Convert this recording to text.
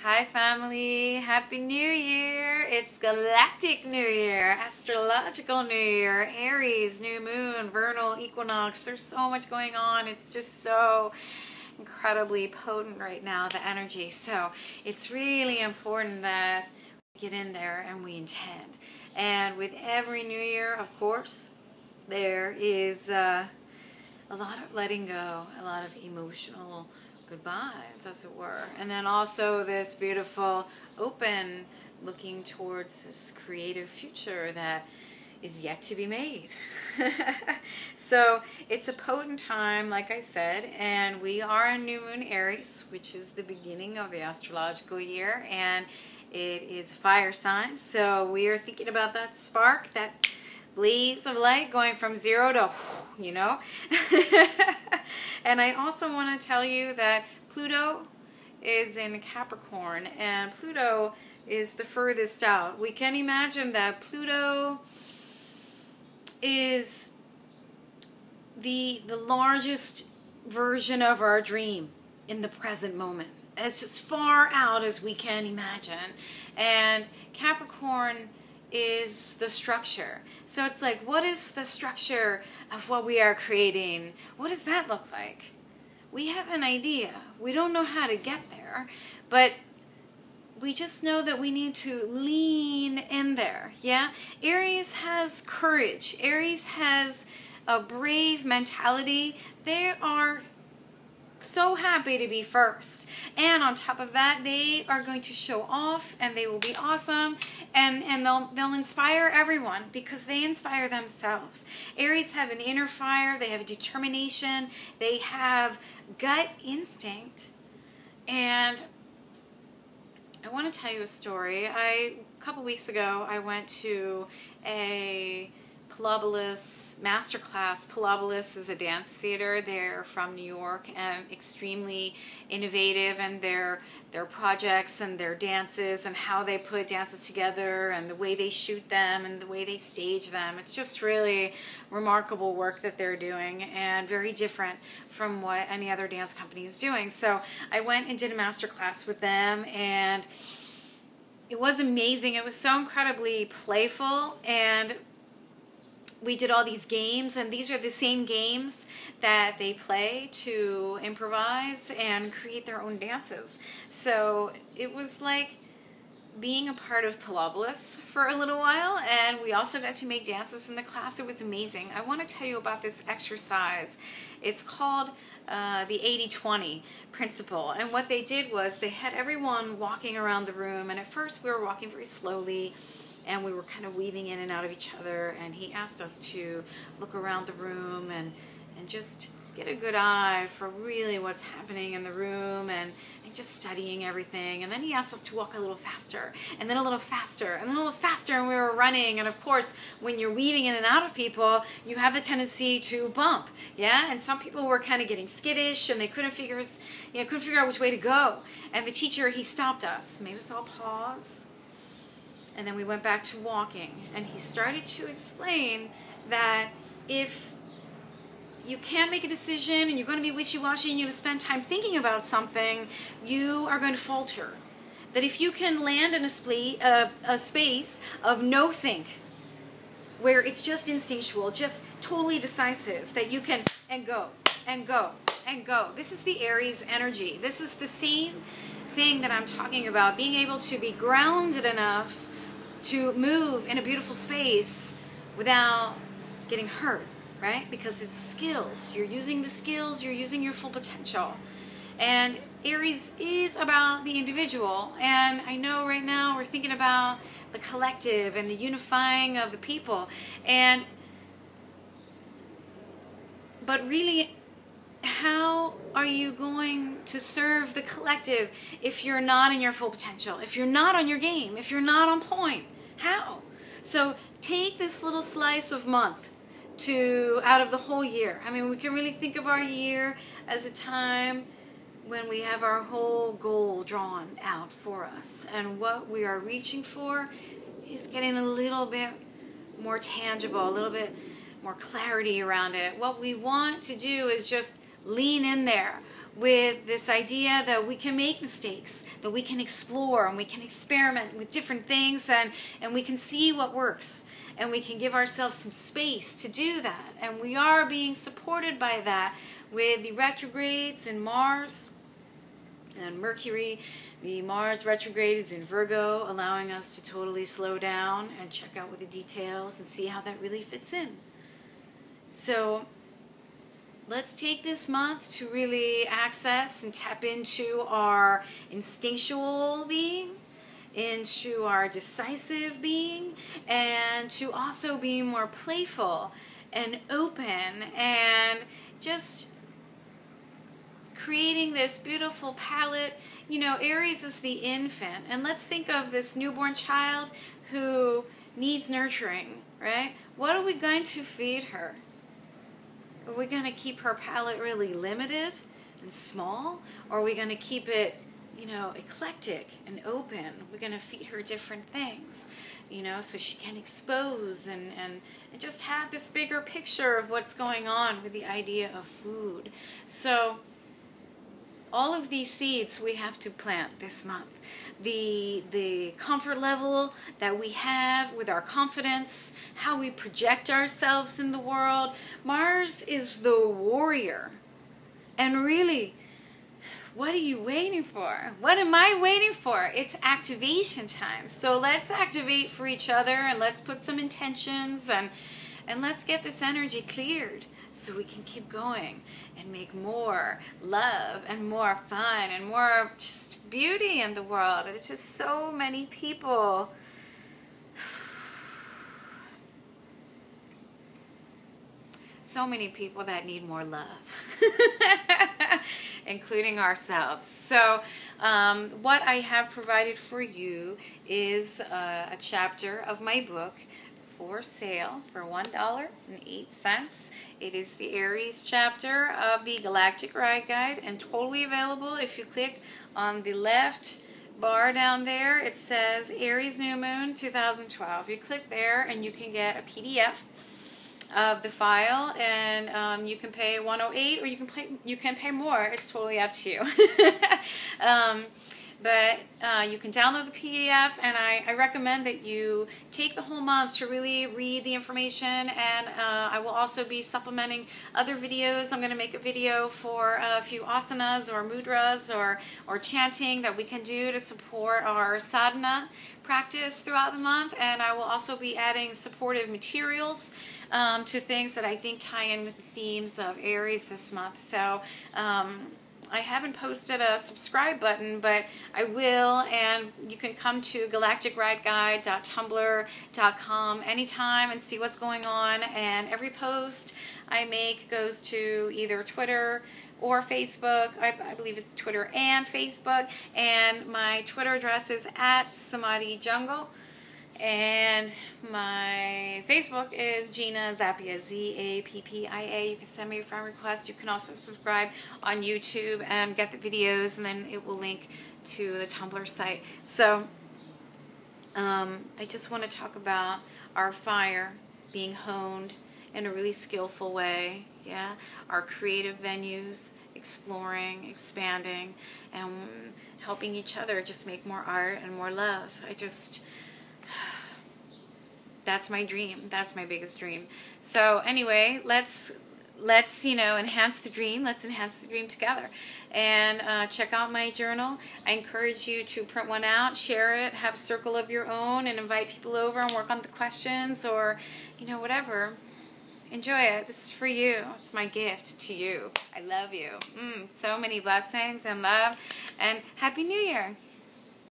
Hi family, Happy New Year. It's Galactic New Year, Astrological New Year, Aries, New Moon, Vernal Equinox. There's so much going on. It's just so incredibly potent right now, the energy. So it's really important that we get in there and we intend. And with every New Year, of course, there is a lot of letting go, a lot of emotional goodbyes, as it were. And then also this beautiful open looking towards this creative future that is yet to be made. So it's a potent time, like I said, and we are in New Moon Aries, which is the beginning of the astrological year, and it is fire sign. So we are thinking about that spark, that blaze of light going from zero to, you know. And I also want to tell you that Pluto is in Capricorn, and Pluto is the furthest out. We can imagine that Pluto is the largest version of our dream in the present moment. It's as far out as we can imagine. And Capricorn is the structure. So it's like, what is the structure of what we are creating? What does that look like? We have an idea. We don't know how to get there, but we just know that we need to lean in there. Yeah? Aries has courage. Aries has a brave mentality. They are so happy to be first, and on top of that, they are going to show off, and they will be awesome, and they'll inspire everyone because they inspire themselves. Aries have an inner fire. They have determination. They have gut instinct. And I want to tell you a story. A couple weeks ago, I went to a Pilates masterclass. Pilates is a dance theater. They're from New York and extremely innovative, and their projects and their dances and how they put dances together and the way they shoot them and the way they stage them. It's just really remarkable work that they're doing, and very different from what any other dance company is doing. So I went and did a masterclass with them, and it was amazing. It was so incredibly playful, and we did all these games, and these are the same games that they play to improvise and create their own dances. So it was like being a part of Pilates for a little while, and we also got to make dances in the class. It was amazing. I want to tell you about this exercise. It's called the 80-20 principle, and what they did was they had everyone walking around the room, and at first we were walking very slowly, and we were kind of weaving in and out of each other, and he asked us to look around the room and just get a good eye for really what's happening in the room, and just studying everything. And then he asked us to walk a little faster, and then a little faster, and then a little faster, and we were running. And of course, when you're weaving in and out of people, you have the tendency to bump, yeah? And some people were kind of getting skittish, and they couldn't figure out which way to go. And the teacher, he stopped us, made us all pause, and then we went back to walking, and he started to explain that if you can't make a decision and you're going to be wishy-washy and you're going to spend time thinking about something, you are going to falter. That if you can land in a space of no think, where it's just instinctual, just totally decisive, that you can and go and go and go. This is the Aries energy. This is the same thing that I'm talking about, being able to be grounded enough to move in a beautiful space without getting hurt, right? Because it's skills. You're using the skills, you're using your full potential. And Aries is about the individual, and I know right now we're thinking about the collective and the unifying of the people. But really, how are you going to serve the collective if you're not in your full potential, if you're not on your game, if you're not on point? How? So take this little slice of month out of the whole year. I mean, we can really think of our year as a time when we have our whole goal drawn out for us, and what we are reaching for is getting a little bit more tangible, a little bit more clarity around it. What we want to do is just lean in there. with this idea that we can make mistakes, that we can explore and we can experiment with different things, and we can see what works, and we can give ourselves some space to do that. And we are being supported by that with the retrogrades in Mars and Mercury. The Mars retrograde is in Virgo, allowing us to totally slow down and check out with the details and see how that really fits in. So let's take this month to really access and tap into our instinctual being, into our decisive being, and to also be more playful and open and just creating this beautiful palette. You know, Aries is the infant, and let's think of this newborn child who needs nurturing, right? What are we going to feed her? Are we going to keep her palette really limited and small? Or are we going to keep it, you know, eclectic and open? We're going to feed her different things, you know, so she can expose and just have this bigger picture of what's going on with the idea of food. So all of these seeds we have to plant this month. The comfort level that we have with our confidence, how we project ourselves in the world. Mars is the warrior. And really, what are you waiting for? What am I waiting for? It's activation time. So let's activate for each other, and let's put some intentions, and let's get this energy cleared so we can keep going and make more love and more fun and more just beauty in the world. There's just so many people that need more love, including ourselves. So what I have provided for you is a chapter of my book for sale for $1.08. It is the Aries chapter of the Galactic Ride Guide, and totally available. If you click on the left bar down there, it says Aries New Moon 2012. You click there and you can get a PDF of the file, and you can pay $108, or you can pay more. It's totally up to you. But you can download the PDF, and I recommend that you take the whole month to really read the information, and I will also be supplementing other videos. I'm going to make a video for a few asanas or mudras or chanting that we can do to support our sadhana practice throughout the month, and I will also be adding supportive materials to things that I think tie in with the themes of Aries this month. So I haven't posted a subscribe button, but I will, and you can come to galacticrideguide.tumblr.com anytime and see what's going on. And every post I make goes to either Twitter or Facebook. I believe it's Twitter and Facebook, and my Twitter address is @SamadhiJungle. And my Facebook is Gina Zappia, Zappia. You can send me a friend request. You can also subscribe on YouTube and get the videos, and then it will link to the Tumblr site. So I just want to talk about our fire being honed in a really skillful way. Yeah, our creative venues, exploring, expanding, and helping each other just make more art and more love. That's my dream. That's my biggest dream. So anyway, let's enhance the dream. Let's enhance the dream together. And check out my journal. I encourage you to print one out, share it, have a circle of your own, and invite people over and work on the questions, or whatever. Enjoy it. This is for you. It's my gift to you. I love you. So many blessings and love, and Happy New Year.